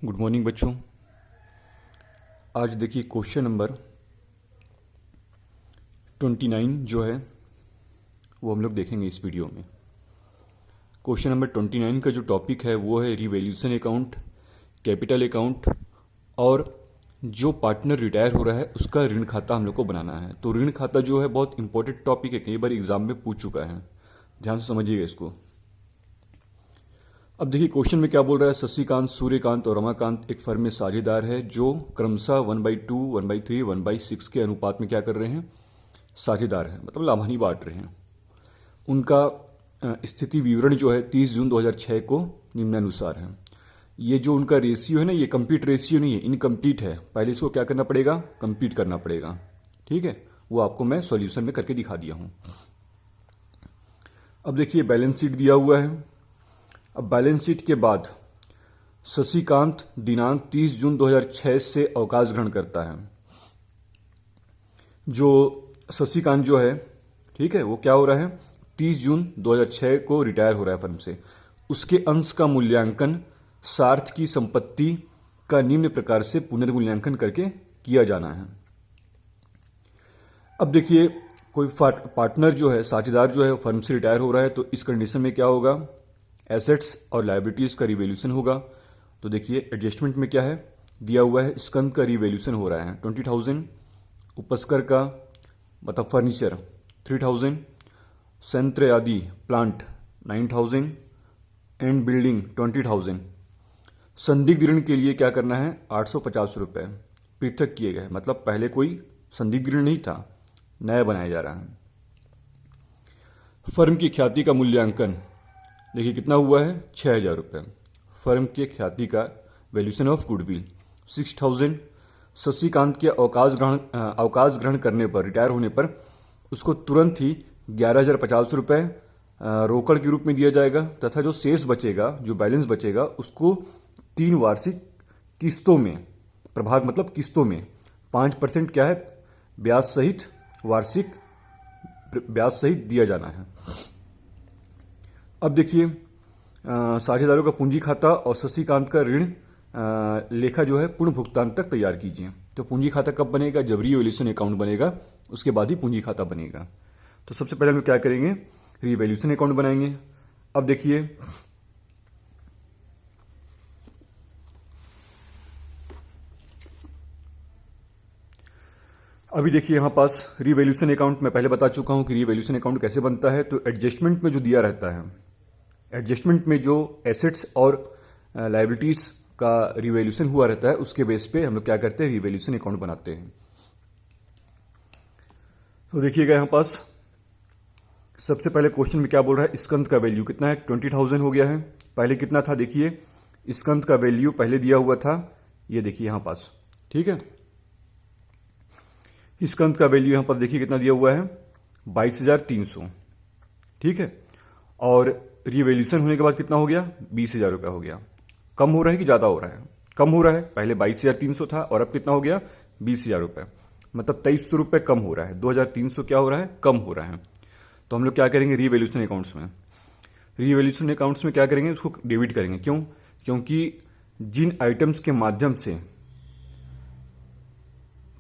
Good morning बच्चों। आज देखिए क्वेश्चन नंबर 29 जो है वो हम लोग देखेंगे इस वीडियो में। क्वेश्चन नंबर 29 का जो टॉपिक है वो है रिवैल्यूएशन अकाउंट, कैपिटल अकाउंट और जो पार्टनर रिटायर हो रहा है उसका ऋण खाता हम लोग को बनाना है। तो ऋण खाता जो है बहुत इंपॉर्टेंट टॉपिक है, कई बार एग्जाम में पूछ चुका है, ध्यान से समझिएगा इसको। अब देखिए क्वेश्चन में क्या बोल रहा है। शशिकांत, सूर्यकांत और रमाकांत एक फर्म में साझेदार है जो क्रमशः 1/2, 1/3, 1/6 के अनुपात में क्या कर रहे हैं, साझेदार है, मतलब लाभानी बांट रहे हैं। उनका स्थिति विवरण जो है 30 जून 2006 को निम्नानुसार है। ये जो उनका रेशियो है ना, ये कंप्लीट रेशियो नहीं है, इनकम्प्लीट है। पहले इसको क्या करना पड़ेगा, कंप्लीट करना पड़ेगा। ठीक है, वो आपको मैं सॉल्यूशन में करके दिखा दिया हूं। अब देखिए बैलेंस शीट दिया हुआ है। अब बैलेंस शीट के बाद शशिकांत दिनांक 30 जून 2006 से अवकाश ग्रहण करता है। जो शशिकांत जो है, ठीक है, वो क्या हो रहा है, 30 जून 2006 को रिटायर हो रहा है फर्म से। उसके अंश का मूल्यांकन सार्थ की संपत्ति का निम्न प्रकार से पुनर्मूल्यांकन करके किया जाना है। अब देखिए कोई पार्टनर जो है, साझेदार जो है, फर्म से रिटायर हो रहा है, तो इस कंडीशन में क्या होगा, एसेट्स और लायबिलिटीज का रिवैल्यूएशन होगा। तो देखिए एडजस्टमेंट में क्या है दिया हुआ है, स्कंद का रिवैल्यूएशन हो रहा है 20,000, उपस्कर का मतलब फर्नीचर 3,000, संयंत्र आदि प्लांट 9,000 एंड बिल्डिंग 20,000। संदिग्ध ऋण के लिए क्या करना है, 850 रुपये पृथक किए गए, मतलब पहले कोई संदिग्ध ऋण नहीं था, नया बनाया जा रहा है। फर्म की ख्याति का मूल्यांकन देखिए कितना हुआ है, 6,000 रुपये। फर्म के ख्याति का वैल्यूएशन ऑफ गुडविल 6,000। शशिकांत के अवकाश ग्रहण करने पर, रिटायर होने पर उसको तुरंत ही 11,050 रुपये रोकड़ के रूप में दिया जाएगा, तथा जो शेष बचेगा, जो बैलेंस बचेगा, उसको 3 वार्षिक किस्तों में, प्रभाग मतलब किस्तों में 5% क्या है, ब्याज सहित, वार्षिक ब्याज सहित दिया जाना है। अब देखिए साझेदारों का पूंजी खाता और शशिकांत का ऋण लेखा जो है पूर्ण भुगतान तक तैयार कीजिए। तो पूंजी खाता कब बनेगा, जब रिवैल्यूएशन अकाउंट बनेगा उसके बाद ही पूंजी खाता बनेगा। तो सबसे पहले हम क्या करेंगे, रिवैल्यूएशन अकाउंट बनाएंगे। अब देखिए अभी देखिए यहाँ पास रिवैल्यूएशन अकाउंट मैं पहले बता चुका हूं कि रिवैल्यूएशन अकाउंट कैसे बनता है। तो एडजस्टमेंट में जो दिया रहता है, एडजस्टमेंट में जो एसेट्स और लायबिलिटीज का रिवैल्यूएशन हुआ रहता है, उसके बेस पे हम लोग क्या करते हैं, रिवैल्यूएशन अकाउंट बनाते हैं। तो देखिएगा यहाँ पास सबसे पहले क्वेश्चन में क्या बोल रहा है, स्कंद का वैल्यू कितना है, 20,000 हो गया है। पहले कितना था, देखिए स्कंद का वैल्यू पहले दिया हुआ था, ये देखिए यहाँ पास, ठीक है। स्कंद का वैल्यू यहाँ पर देखिए कितना दिया हुआ है, 22,300, ठीक है। और रिवैल्यूएशन होने के बाद कितना हो गया, 20,000 रुपया हो गया। कम हो रहा है कि ज्यादा हो रहा है, कम हो रहा है। पहले 22,300 था और अब कितना हो गया, 20,000 रुपये, मतलब 2,300 रुपये कम हो रहा है। 2,300 क्या हो रहा है, कम हो रहा है। तो हम लोग क्या करेंगे, रिवैल्यूएशन अकाउंट्स में, रिवैल्यूएशन अकाउंट्स में क्या करेंगे, उसको डेबिट करेंगे। क्यों, क्योंकि जिन आइटम्स के माध्यम से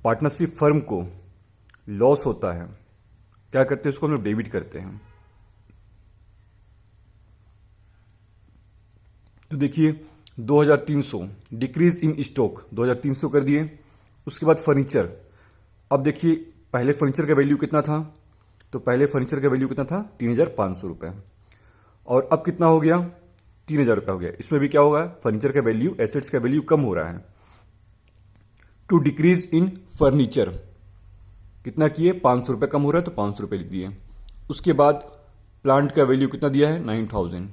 पार्टनरशिप फर्म को लॉस होता है, क्या करते हैं, उसको हम लोग डेबिट करते हैं। तो देखिए 2,300 डिक्रीज इन स्टॉक, 2,300 कर दिए। उसके बाद फर्नीचर, अब देखिए पहले फर्नीचर का वैल्यू कितना था, तो पहले फर्नीचर का वैल्यू कितना था, 3,500 रुपये, और अब कितना हो गया, 3,000 रुपये हो गया। इसमें भी क्या होगा, फर्नीचर का वैल्यू, एसेट्स का वैल्यू कम हो रहा है। टू डिक्रीज इन फर्नीचर कितना किए, 500 रुपये कम हो रहा है, तो 500 रुपये लिख दिए। उसके बाद प्लांट का वैल्यू कितना दिया है, 9,000।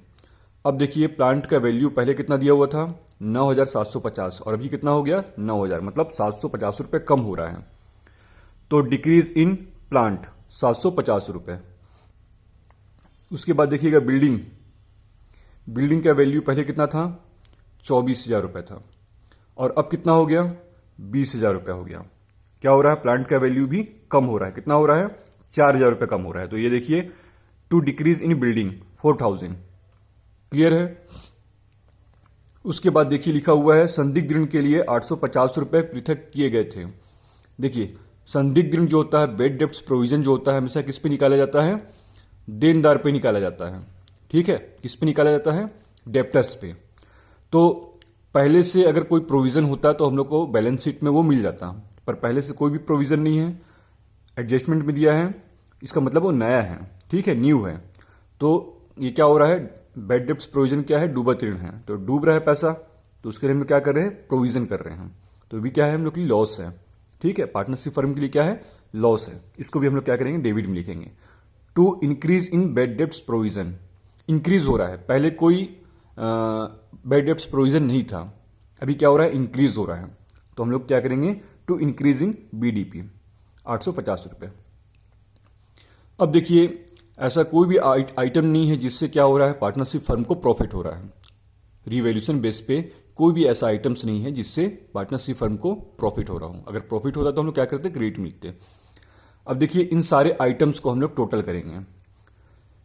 अब देखिए प्लांट का वैल्यू पहले कितना दिया हुआ था, 9,750, और अभी कितना हो गया, 9,000, मतलब 750 रुपये कम हो रहा है। तो डिक्रीज इन प्लांट 750 रुपये। उसके बाद देखिएगा बिल्डिंग, बिल्डिंग का वैल्यू पहले कितना था, 24,000 रुपये था, और अब कितना हो गया, 20,000 रुपये हो गया। क्या हो रहा है, प्लांट का वैल्यू भी कम हो रहा है। कितना हो रहा है, 4,000 रुपये कम हो रहा है। तो ये देखिए to decrease in building 4,000, clear है। उसके बाद देखिए लिखा हुआ है संदिग्ध ऋण के लिए 850 रुपए पृथक किए गए थे। देखिए संदिग्ध ऋण जो होता है, बेड डेप्ट्स प्रोविजन जो होता है, हमेशा किस पे निकाला जाता है? देनदार पे निकाला जाता है। ठीक है, किस पे निकाला जाता है? डेप्टर्स पे। तो पहले से अगर कोई प्रोविजन होता तो हम लोग को बैलेंस शीट में वो मिल जाता, पर पहले से कोई भी प्रोविजन नहीं है, एडजस्टमेंट में दिया है, इसका मतलब वो नया है। ठीक है, न्यू है। तो ये क्या हो रहा है? बेड डेप्ट्स प्रोविजन क्या है? डूबत ऋण है, तो डूब रहा है पैसा, तो उसके लिए हम क्या कर रहे हैं? प्रोविजन कर रहे हैं। तो भी क्या है? हम लोग के लिए लॉस है। ठीक है, पार्टनरशिप फर्म के लिए क्या है? लॉस है। इसको भी हम लोग क्या करेंगे? डेबिट में लिखेंगे। To increase in bad debts provision, increase हो रहा है, पहले कोई बेड डेप्ट्स प्रोविजन नहीं था, अभी क्या हो रहा है? इंक्रीज हो रहा है। तो हम लोग क्या करेंगे? टू इंक्रीज इन बीडीपी 850 रुपए। अब देखिए ऐसा कोई भी आइटम नहीं है जिससे क्या हो रहा है? पार्टनरशिप फर्म को प्रॉफिट हो रहा है। रिवैल्यूएशन बेस पे कोई भी ऐसा आइटम्स नहीं है जिससे पार्टनरशिप फर्म को प्रॉफिट हो रहा हो। अगर प्रॉफिट होता तो हम लोग क्या करते? क्रेडिट मिलते। अब देखिए इन सारे आइटम्स को हम लोग टोटल करेंगे,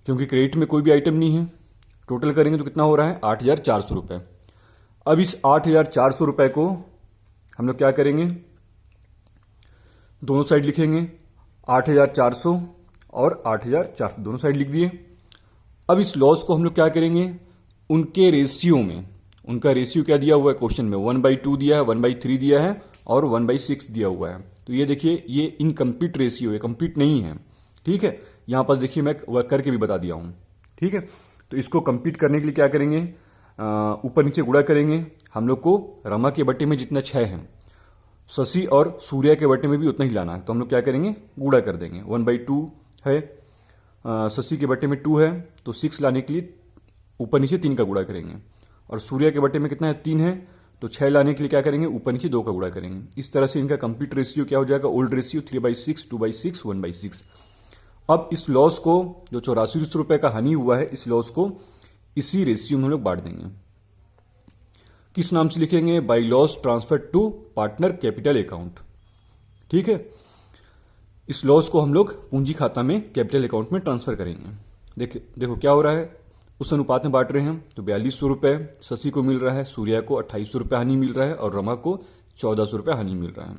क्योंकि क्रेडिट में कोई भी आइटम नहीं है। टोटल करेंगे तो कितना हो रहा है? 8,400 रुपए। अब इस 8,400 रुपए को हम लोग क्या करेंगे? दोनों साइड लिखेंगे, 8,400 और 8,400 दोनों साइड लिख दिए। अब इस लॉस को हम लोग क्या करेंगे? उनके रेशियो में, उनका रेशियो क्या दिया हुआ है क्वेश्चन में? 1/2 दिया है, 1/3 दिया है और 1/6 दिया हुआ है। तो ये देखिए ये इनकम्प्लीट रेशियो है, कंप्लीट नहीं है। ठीक है, यहां पर देखिए मैं वर्क करके भी बता दिया हूं। ठीक है, तो इसको कंप्लीट करने के लिए क्या करेंगे? ऊपर नीचे गुणा करेंगे। हम लोग को रमा के बट्टे में जितना 6 है, शशि और सूर्या के बट्टे में भी उतना ही लाना है, तो हम लोग क्या करेंगे? गुणा कर देंगे। 1/2 है, शशि के बट्टे में 2 है, तो 6 लाने के लिए ऊपर नीचे 3 का गुणा करेंगे। और सूर्या के बट्टे में कितना है? 3 है, तो 6 लाने के लिए क्या करेंगे? ऊपर नीचे 2 का गुणा करेंगे। इस तरह से इनका कंप्लीट रेशियो क्या हो जाएगा? Old ratio 3/6, 2/6, 1/6। अब इस लॉस को, जो 84 रुपए का हानि हुआ है, इस लॉस को इसी रेशियो में हम लोग बांट देंगे। किस नाम से लिखेंगे? By loss transfer to partner capital account. ठीक है, इस लॉस को हम लोग पूंजी खाता में, कैपिटल अकाउंट में ट्रांसफर करेंगे। देखो क्या हो रहा है? उस अनुपात में बांट रहे हैं, तो 4200 रुपए शशि को मिल रहा है, सूर्या को 2800 रुपए हानि मिल रहा है और रमा को 1400 रुपए हानि मिल रहा है।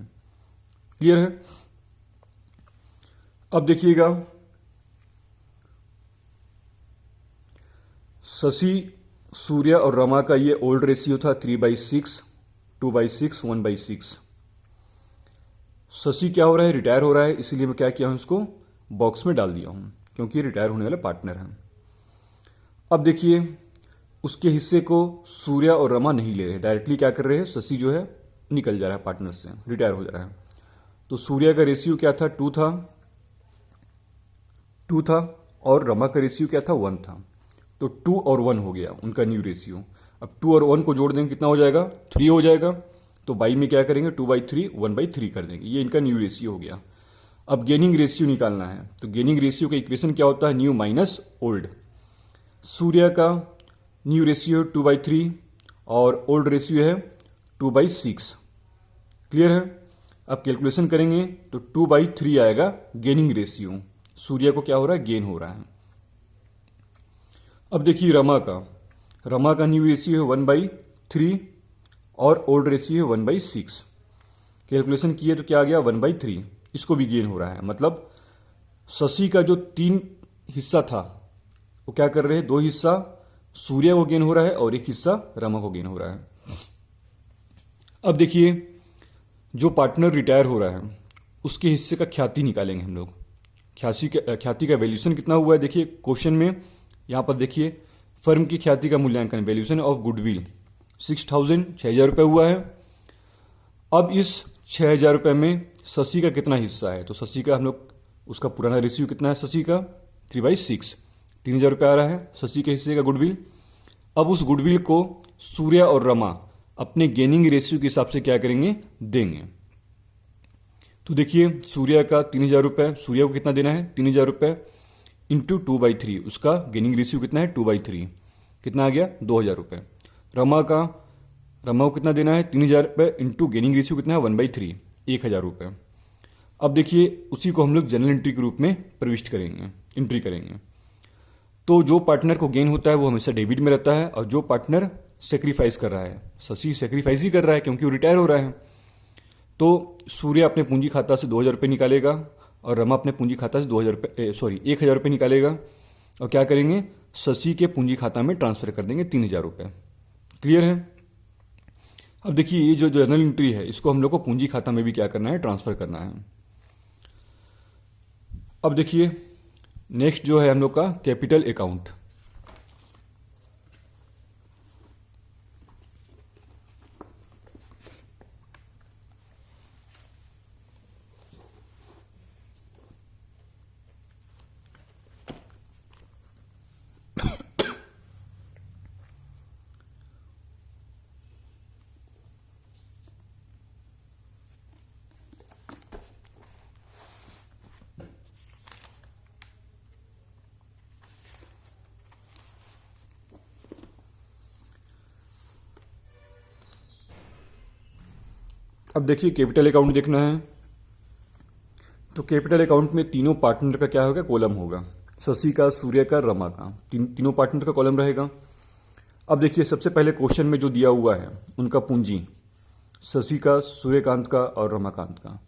क्लियर है? अब देखिएगा, शशि, सूर्या और रमा का ये ओल्ड रेशियो था 3/6, 2/6, 1/6। शशि क्या हो रहा है? रिटायर हो रहा है, इसीलिए मैं क्या किया हूं? इसको बॉक्स में डाल दिया हूं, क्योंकि रिटायर होने वाले पार्टनर हैं। अब देखिए उसके हिस्से को सूर्या और रमा नहीं ले रहे, डायरेक्टली क्या कर रहे हैं? शशि जो है निकल जा रहा है पार्टनर से, रिटायर हो जा रहा है। तो सूर्या का रेशियो क्या था? 2 था और रमा का रेशियो क्या था? 1 था। तो 2 और 1 हो गया उनका न्यू रेशियो। अब 2 और 1 को जोड़ देंगे, कितना हो जाएगा? 3 हो जाएगा। तो बाई में क्या करेंगे? 2/3, 1/3 कर देंगे। ये इनका न्यू रेशियो हो गया। अब गेनिंग रेशियो निकालना है, तो गेनिंग रेशियो का इक्वेशन क्या होता है? New minus old. सूर्या का न्यू रेशियो 2/3 और ओल्ड रेशियो है 2/6। क्लियर है? अब कैलकुलेशन करेंगे तो 2/3 आएगा गेनिंग रेशियो। सूर्या को क्या हो रहा है? गेन हो रहा है। अब देखिए रमा का न्यू रेशियो है 1/3 और ओल्ड रेशियो है 1/6। कैलकुलेशन किए तो क्या आ गया? 1/3। इसको भी गेन हो रहा है, मतलब शशि का जो 3 हिस्सा था वो क्या कर रहे हैं? 2 हिस्सा सूर्या को गेन हो रहा है और 1 हिस्सा रमा को गेन हो रहा है। अब देखिए जो पार्टनर रिटायर हो रहा है उसके हिस्से का ख्याति निकालेंगे हम लोग। ख्याति का वैल्यूएशन कितना हुआ है? देखिए क्वेश्चन में यहां पर देखिए फर्म की ख्याति का मूल्यांकन, वैल्यूएशन ऑफ गुडविल 6,000 रुपए हुआ है। अब इस 6,000 रुपए में शशि का कितना हिस्सा है? तो शशि का हम लोग, उसका पुराना रेशियो कितना है शशि का? 3/6, 3,000 रुपये आ रहा है शशि के हिस्से का गुडविल। अब उस गुडविल को सूर्या और रमा अपने गेनिंग रेशियो के हिसाब से क्या करेंगे? देंगे। तो देखिए सूर्या का 3,000 रुपये, सूर्या को कितना देना है? 3,000 रुपये इंटू 2/3, उसका गेनिंग रेशियो कितना है? 2/3, कितना आ गया? 2,000 रुपये। रमा को कितना देना है? 3,000 रुपये इंटू गेनिंग रेशियो कितना है? 1/3, 1,000 रुपये। अब देखिए उसी को हम लोग जनरल एंट्री के रूप में प्रविष्ट करेंगे, एंट्री करेंगे। तो जो पार्टनर को गेन होता है वो हमेशा डेबिट में रहता है और जो पार्टनर सेक्रीफाइस कर रहा है, शशि सेक्रीफाइस ही कर रहा है क्योंकि वो रिटायर हो रहा है। तो सूर्य अपने पूंजी खाता से 2,000 रुपये निकालेगा और रमा अपने पूंजी खाता से 1,000 रुपये निकालेगा और क्या करेंगे, शशि के पूंजी खाता में ट्रांसफर कर देंगे 3,000 रुपये। क्लियर है। अब देखिए ये जो जर्नल एंट्री है इसको हम लोग को पूंजी खाता में भी क्या करना है, ट्रांसफर करना है। अब देखिए नेक्स्ट जो है हम लोग का कैपिटल अकाउंट। अब देखिए कैपिटल अकाउंट देखना है तो कैपिटल अकाउंट में तीनों पार्टनर का क्या होगा, कॉलम होगा, शशि का, सूर्य का, रमा का, तीनों पार्टनर का कॉलम रहेगा। अब देखिए सबसे पहले क्वेश्चन में जो दिया हुआ है उनका पूंजी शशि का, सूर्यकांत का और रमाकांत का,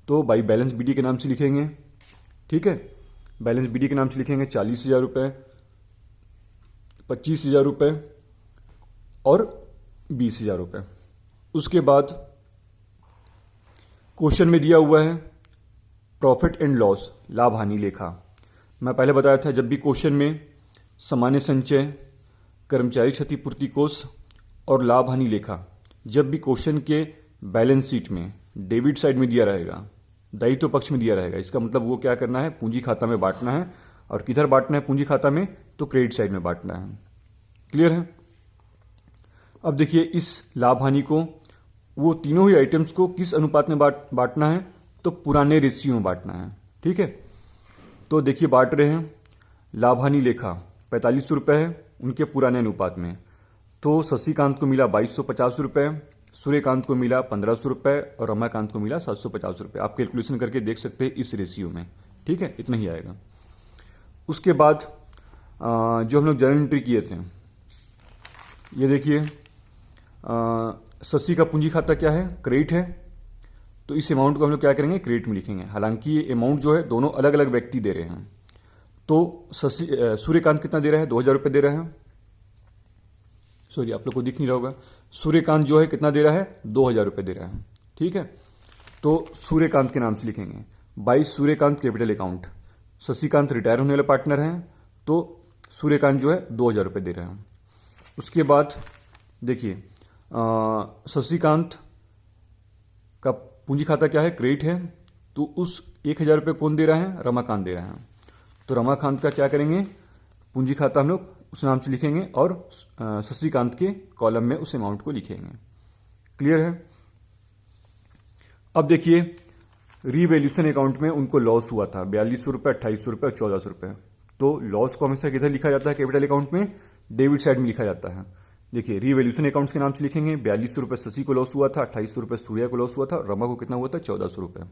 तो बाई बैलेंस बीडी के नाम से लिखेंगे। ठीक है, बैलेंस बीडी के नाम से लिखेंगे 40,000 रुपये, 25,000 रुपये और 20,000 रुपये। उसके बाद क्वेश्चन में दिया हुआ है प्रॉफिट एंड लॉस, लाभ हानि लेखा। मैं पहले बताया था जब भी क्वेश्चन में सामान्य संचय, कर्मचारी क्षतिपूर्ति कोष और लाभ हानि लेखा जब भी क्वेश्चन के बैलेंस शीट में डेबिट साइड में दिया रहेगा, दायित्व पक्ष में दिया रहेगा, इसका मतलब वो क्या करना है, पूंजी खाता में बांटना है। और किधर बांटना है पूंजी खाता में, तो क्रेडिट साइड में बांटना है। क्लियर है। अब देखिए इस लाभ हानि को, वो तीनों ही आइटम्स को किस अनुपात में बांटना है, तो पुराने रेशियो में बांटना है। ठीक है, तो देखिए बांट रहे हैं, लाभ हानि लेखा 45 रुपये है उनके पुराने अनुपात में, तो शशिकांत को मिला 2,250 रुपये, सूर्यकांत को मिला 1,500 रुपये और रमाकांत को मिला 750 रुपये। आप कैलकुलेशन करके देख सकते हैं इस रेशियो में। ठीक है, इतना ही आएगा। उसके बाद जो हम लोग जर्नल एंट्री किए थे, ये देखिए शशि का पूंजी खाता क्या है, क्रेडिट है, तो इस अमाउंट को हम लोग क्या करेंगे, क्रेडिट में लिखेंगे। हालांकि ये अमाउंट जो है दोनों अलग अलग व्यक्ति दे रहे हैं। तो सूर्यकांत कितना दे रहा है, 2,000 रुपये दे रहा है। सॉरी आप लोग को दिख नहीं रहा होगा, सूर्यकांत जो है कितना दे रहा है, 2,000 रुपये दे रहा है। ठीक है, तो सूर्यकांत के नाम से लिखेंगे by Suryakant capital account. Shashikant retire होने वाले पार्टनर हैं, तो सूर्यकांत जो है 2,000 रुपये दे रहे हैं। उसके बाद देखिए शशिकांत का पूंजी खाता क्या है, क्रेडिट है, तो उस 1,000 रुपये कौन दे रहा है, रमाकांत दे रहा है। तो रमाकांत का क्या करेंगे, पूंजी खाता हम लोग उस नाम से लिखेंगे और शशिकांत के कॉलम में उस अमाउंट को लिखेंगे। क्लियर है। अब देखिए रीवैल्यूएशन अकाउंट में उनको लॉस हुआ था 4200 रुपये, 2800 रुपये और 1400 रुपये। तो लॉस को हमेशा किधर लिखा जाता है, कैपिटल अकाउंट में डेबिट साइड में लिखा जाता है। देखिए रीवैल्यूएशन अकाउंट्स के नाम से लिखेंगे 4200 रुपये शशि को लॉस हुआ था, 2800 रुपये सूर्या को लॉस हुआ था, रमा को कितना हुआ था, 1400 रुपये।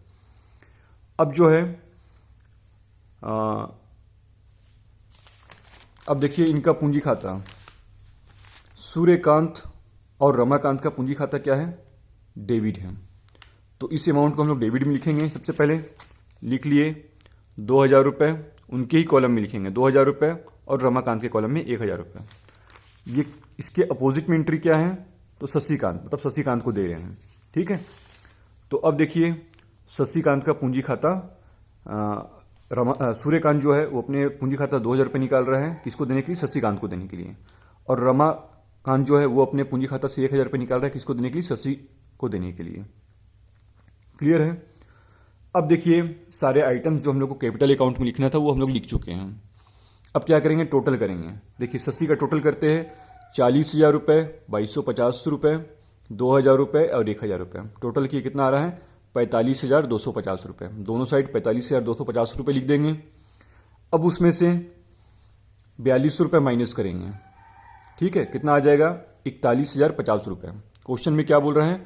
अब जो है अब देखिए इनका पूंजी खाता, सूर्यकांत और रमाकांत का पूंजी खाता क्या है, डेबिट है। तो इस अमाउंट को हम लोग डेबिट में लिखेंगे। सबसे पहले लिख लिए 2,000 रुपये, उनके ही कॉलम में लिखेंगे 2,000 रुपये और रमाकांत के कॉलम में 1,000 रुपये। ये इसके अपोजिट में एंट्री क्या है, तो शशिकांत, मतलब शशिकांत को दे रहे हैं। ठीक है, तो अब देखिए शशिकांत का पूंजी खाता, सूर्यकांत जो है वो अपने पूंजी खाता 2,000 रुपये निकाल रहा है, किसको देने के लिए, शशिकांत को देने के लिए। और रमाकांत जो है वो अपने पूंजी खाता से 1,000 रुपये निकाल रहा है, किसको देने के लिए, शशि को देने के लिए। क्लियर है। अब देखिए सारे आइटम्स जो हम लोग को कैपिटल अकाउंट में लिखना था वो हम लोग लिख चुके हैं। अब क्या करेंगे, टोटल करेंगे। देखिए शशि का टोटल करते हैं 40,000 रुपये, 2,250 रुपये, 2,000 रुपये और 1,000 रुपये। टोटल की कितना आ रहा है, 45,250 रुपये। दोनों साइड 45,250 रुपये लिख देंगे। अब उसमें से 4,200 रुपये माइनस करेंगे। ठीक है, कितना आ जाएगा, 41,050 रुपये। क्वेश्चन में क्या बोल रहे हैं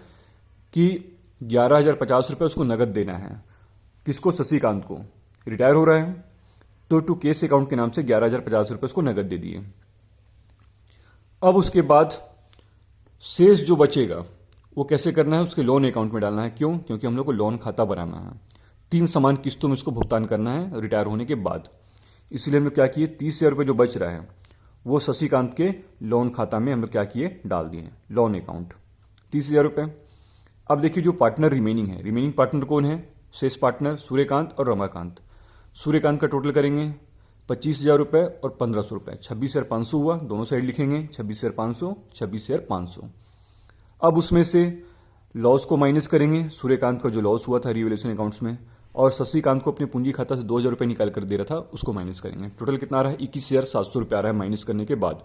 कि 11,050 रुपये उसको नगद देना है, किसको, शशिकांत को, रिटायर हो रहा है, तो टू केस अकाउंट के नाम से 11,050 रुपये उसको नगद दे दिए। अब उसके बाद शेष जो बचेगा वो कैसे करना है, उसके लोन अकाउंट में डालना है। क्यों? क्योंकि हम लोग को लोन खाता बनाना है, 3 समान किस्तों में उसको भुगतान करना है रिटायर होने के बाद। इसलिए हम लोग क्या किए, 30,000 रुपये जो बच रहा है वो शशिकांत के लोन खाता में हम लोग क्या किए, डाल दिए, लोन अकाउंट 30,000 रुपये। अब देखिए जो पार्टनर रिमेनिंग है, रिमेनिंग पार्टनर कौन है, शेष पार्टनर सूर्यकांत और रमाकांत। सूर्यकांत का टोटल करेंगे 25,000 रुपये और 1,500 रुपये, 26,500 हुआ, दोनों साइड लिखेंगे 26,500, 26,500। अब उसमें से लॉस को माइनस करेंगे, सूर्यकांत का जो लॉस हुआ था रिवैल्यूएशन अकाउंट्स में, और शशिकांत को अपने पूंजी खाता से 2,000 रुपये निकाल कर दे रहा था, उसको माइनस करेंगे। टोटल कितना आ रहा है, 21,700 रुपये आ रहा है माइनस करने के बाद।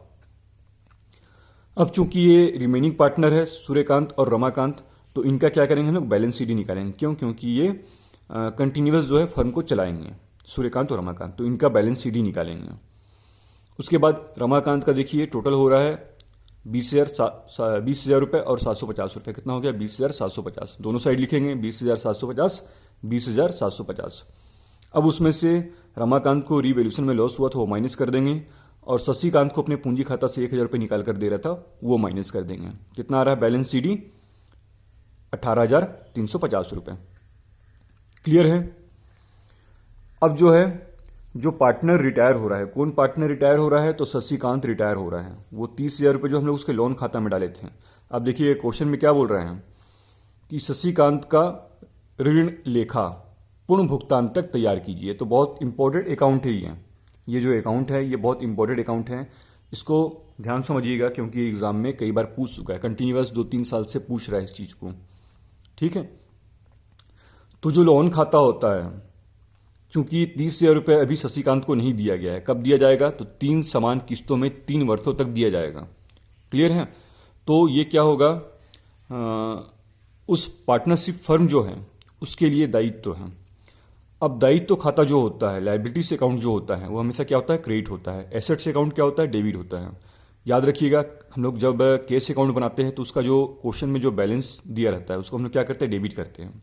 अब चूंकि ये रिमेनिंग पार्टनर है सूर्यकांत और रमाकांत, तो इनका क्या करेंगे हम लोग, बैलेंस शीट निकालेंगे। क्यों? क्योंकि ये कंटिन्यूअस जो है फर्म को चलाएंगे सूर्यकांत और रमाकांत, तो इनका बैलेंस शीट निकालेंगे। उसके बाद रमाकांत का देखिए टोटल हो रहा है 20,000 रुपये और 750 रुपये, कितना हो गया, 20,750, दोनों साइड लिखेंगे 20,750, 20,750। अब उसमें से रमाकांत को रिवैल्यूएशन में लॉस हुआ था वो माइनस कर देंगे, और शशिकांत को अपने पूंजी खाता से 1,000 रुपये निकाल कर दे रहा था वो माइनस कर देंगे। कितना आ रहा है बैलेंस सीडी, 18,350 रुपये। क्लियर है? अब जो है, जो पार्टनर रिटायर हो रहा है, कौन पार्टनर रिटायर हो रहा है, तो शशिकांत रिटायर हो रहा है। वो 30,000 रुपये जो हम लोग उसके लोन खाता में डाले थे। अब देखिए क्वेश्चन में क्या बोल रहे हैं कि शशिकांत का ऋण लेखा पूर्ण भुगतान तक तैयार कीजिए। तो बहुत इंपॉर्टेंट अकाउंट है ये जो अकाउंट है ये बहुत इंपॉर्टेंट अकाउंट है, इसको ध्यान समझिएगा, क्योंकि एग्जाम में कई बार पूछ चुका है, कंटिन्यूअस 2-3 साल से पूछ रहा है इस चीज को। ठीक है, तो जो लोन खाता होता है, चूंकि 30,000 रुपये अभी शशिकांत को नहीं दिया गया है, कब दिया जाएगा, तो 3 समान किस्तों में 3 वर्षों तक दिया जाएगा। क्लियर है? तो ये क्या होगा, उस पार्टनरशिप फर्म जो है उसके लिए दायित्व है। अब दायित्व खाता जो होता है, लायबिलिटीज अकाउंट जो होता है, वो हमेशा क्या होता है, क्रेडिट होता है। एसेट्स अकाउंट क्या होता है, डेबिट होता है। याद रखिएगा, हम लोग जब कैश अकाउंट बनाते हैं तो उसका जो क्वेश्चन में जो बैलेंस दिया रहता है उसको हम लोग क्या करते हैं, डेबिट करते हैं।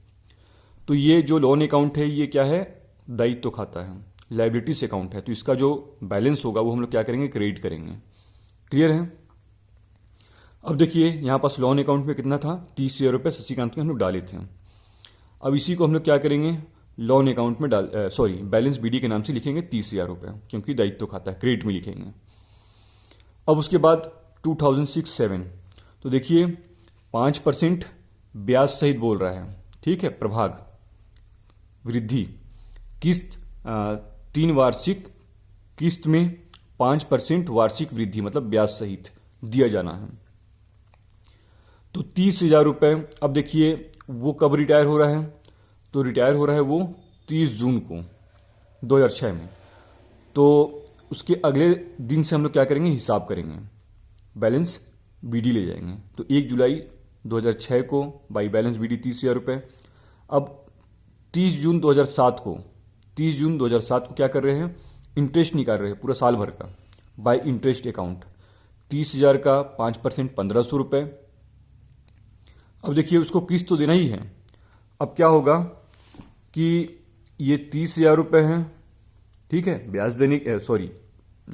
तो ये जो लोन अकाउंट है ये क्या है, दायित्व खाता है, लायबिलिटीज अकाउंट है, तो इसका जो बैलेंस होगा वो हम लोग क्या करेंगे, क्रेडिट करेंगे। क्लियर है? अब देखिए यहां पास लोन अकाउंट में कितना था, 30,000 रुपये शशिकांत के हम लोग डाले थे। अब इसी को हम लोग क्या करेंगे, लोन अकाउंट में बैलेंस बीडी के नाम से लिखेंगे 30,000 रुपये, क्योंकि दायित्व खाता है, क्रेडिट में लिखेंगे। अब उसके बाद 2006-7, तो देखिए 5% ब्याज सहित बोल रहा है। ठीक है, प्रभाग वृद्धि किस्त 3 वार्षिक किस्त में 5% वार्षिक वृद्धि, मतलब ब्याज सहित दिया जाना है। तो 30,000 रुपये। अब देखिए वो कब रिटायर हो रहा है, तो रिटायर हो रहा है वो 30 जून को 2006 में। तो उसके अगले दिन से हम लोग क्या करेंगे, हिसाब करेंगे, बैलेंस बीडी ले जाएंगे। तो 1 जुलाई 2006 को बाई बैलेंस बीडी 30,000 रुपये। अब 30 जून 2007 को क्या कर रहे हैं, इंटरेस्ट निकाल रहे हैं पूरा साल भर का, बाई इंटरेस्ट अकाउंट 30,000 का 5% 1,500 रुपये। अब देखिए उसको किस्त तो देना ही है। अब क्या होगा कि ये 30,000 रुपये हैं, ठीक है, ब्याज देने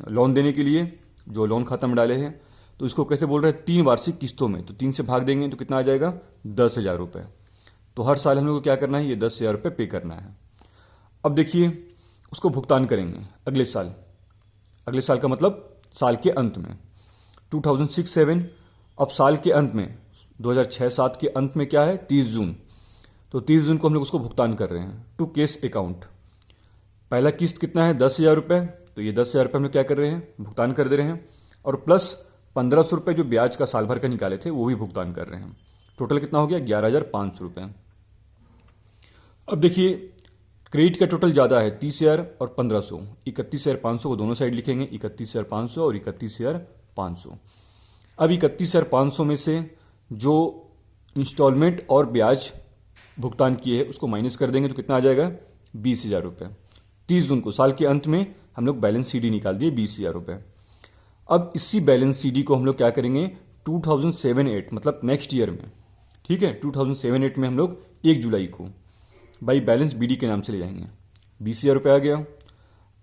लोन देने के लिए जो लोन खाता में डाले हैं, तो इसको कैसे बोल रहे हैं, 3 वार्षिक किस्तों में, तो 3 से भाग देंगे तो कितना आ जाएगा, 10,000 रुपये। तो हर साल हम लोग को क्या करना है, ये 10,000 रुपये पे करना है। अब देखिए उसको भुगतान करेंगे अगले साल का मतलब साल के अंत में 2006-7। अब साल के अंत में 2006-7 के अंत में क्या है, 30 जून, तो 30 जून को हम लोग उसको भुगतान कर रहे हैं टू कैश अकाउंट। पहला किस्त कितना है, 10,000 रुपये, तो ये 10,000 रुपये हम लोग क्या कर रहे हैं, भुगतान कर दे रहे हैं, और प्लस 1,500 रुपये जो ब्याज का साल भर का निकाले थे वो भी भुगतान कर रहे हैं। टोटल कितना हो गया, 11,500 रुपये। अब देखिए क्रेडिट का टोटल ज्यादा है, 30,000 और 1,500, 31,500 को दोनों साइड लिखेंगे, 31,500 और 31,500। अब 31,500 में से जो इंस्टॉलमेंट और ब्याज भुगतान किए है उसको माइनस कर देंगे तो कितना आ जाएगा, 20,000 रुपये। 30 जून को साल के अंत में हम लोग बैलेंस सीडी निकाल दिए 20,000 रुपये। अब इसी बैलेंस सीडी को हम लोग क्या करेंगे, 2007-8 मतलब नेक्स्ट ईयर में, ठीक है, 2007-8 में हम लोग 1 जुलाई को बाई बैलेंस बीडी के नाम से ले जाएंगे, 20,000 रुपये आ गया।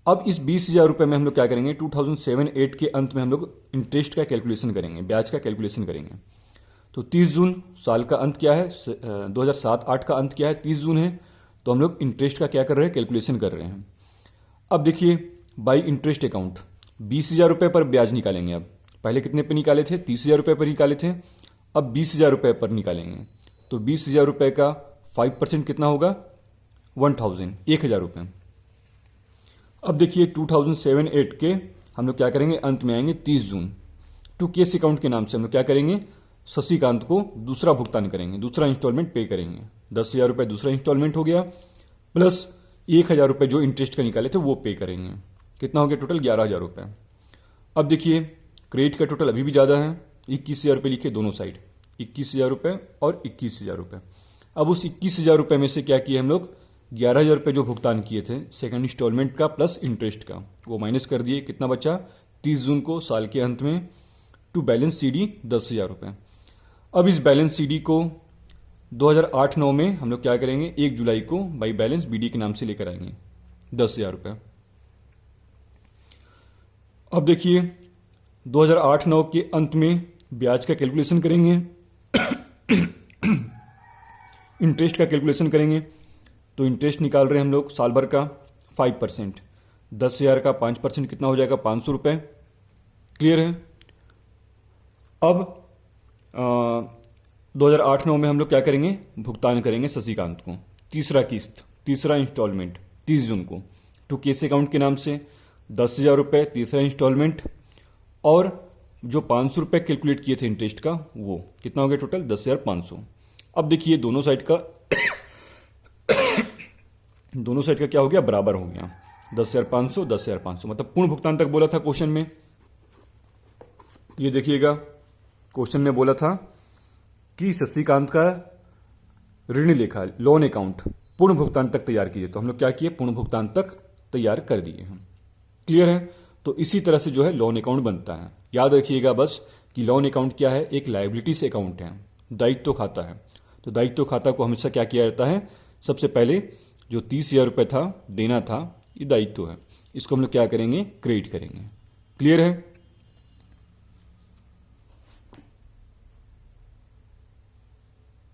अब इस 20,000 रुपये में हम लोग क्या करेंगे, 2007-8 के अंत में हम लोग इंटरेस्ट का कैलकुलेशन करेंगे, ब्याज का कैलकुलेशन करेंगे। तो 30 जून साल का अंत क्या है, 2007-8 का अंत क्या है, 30 जून है। तो हम लोग इंटरेस्ट का क्या कर रहे हैं, कैलकुलेशन कर रहे हैं। अब देखिए बाई इंटरेस्ट अकाउंट 20,000 रुपये पर ब्याज निकालेंगे। अब पहले कितने पे निकाले थे, 30,000 रुपये पर निकाले थे, अब 20,000 रुपये पर निकालेंगे। तो 20,000 रुपये का 5% कितना होगा, 1,000 रुपये। अब देखिए 2007-8 के हम लोग क्या करेंगे, अंत में आएंगे 30 जून। टू केस अकाउंट के नाम से हम लोग क्या करेंगे, शशिकांत को दूसरा भुगतान करेंगे, दूसरा इंस्टॉलमेंट पे करेंगे। 10,000 रुपये दूसरा इंस्टॉलमेंट हो गया, प्लस 1,000 रुपये जो इंटरेस्ट का निकाले थे वो पे करेंगे। कितना हो गया टोटल, 11,000 रुपये। अब देखिए क्रेडिट का टोटल अभी भी ज़्यादा है, 21,000 रुपये लिखे दोनों साइड, 21,000 रुपये और 21,000 रुपये। अब उस 21,000 रुपये में से क्या किए हम लोग, 11,000 रुपये जो भुगतान किए थे सेकंड इंस्टॉलमेंट का प्लस इंटरेस्ट का, वो माइनस कर दिए। कितना बचा 30 जून को साल के अंत में, टू बैलेंस CD 10,000 रुपये। अब इस बैलेंस CD को 2008-9 में हम लोग क्या करेंगे, 1 जुलाई को बाई बैलेंस BD के नाम से लेकर आएंगे 10,000 रुपये। अब देखिए 2008-9 के अंत में ब्याज का कैलकुलेशन करेंगे, इंटरेस्ट का कैलकुलेशन करेंगे। तो इंटरेस्ट निकाल रहे हैं हम लोग साल भर का 5%, 10,000 का 5% कितना हो जाएगा, 500 रुपये। क्लियर है। अब 2008-9 में हम लोग क्या करेंगे, भुगतान करेंगे शशिकांत को तीसरा किस्त, तीसरा इंस्टॉलमेंट 30 जून को, टू केस अकाउंट के नाम से 10,000 रुपये तीसरा इंस्टॉलमेंट, और जो 500 रुपये कैलकुलेट किए थे इंटरेस्ट का वो कितना हो गया टोटल, 10,500। अब देखिए दोनों साइड का दोनों साइड का क्या हो गया, बराबर हो गया, 10,500 10,500, मतलब पूर्ण भुगतान तक बोला था क्वेश्चन में। ये देखिएगा क्वेश्चन में बोला था कि शशिकांत का ऋण लेखा लोन अकाउंट पूर्ण भुगतान तक तैयार कीजिए। तो हम लोग क्या किए, पूर्ण भुगतान तक तैयार कर दिए हम। क्लियर है। तो इसी तरह से जो है लोन अकाउंट बनता है। याद रखिएगा बस कि लोन अकाउंट क्या है, एक लायबिलिटीज अकाउंट है, दायित्व खाता है। तो दायित्व खाता को हमेशा क्या किया जाता है, सबसे पहले जो 30,000 रुपये था देना था, ये दायित्व है, इसको हम लोग क्या करेंगे, क्रेडिट करेंगे। क्लियर है।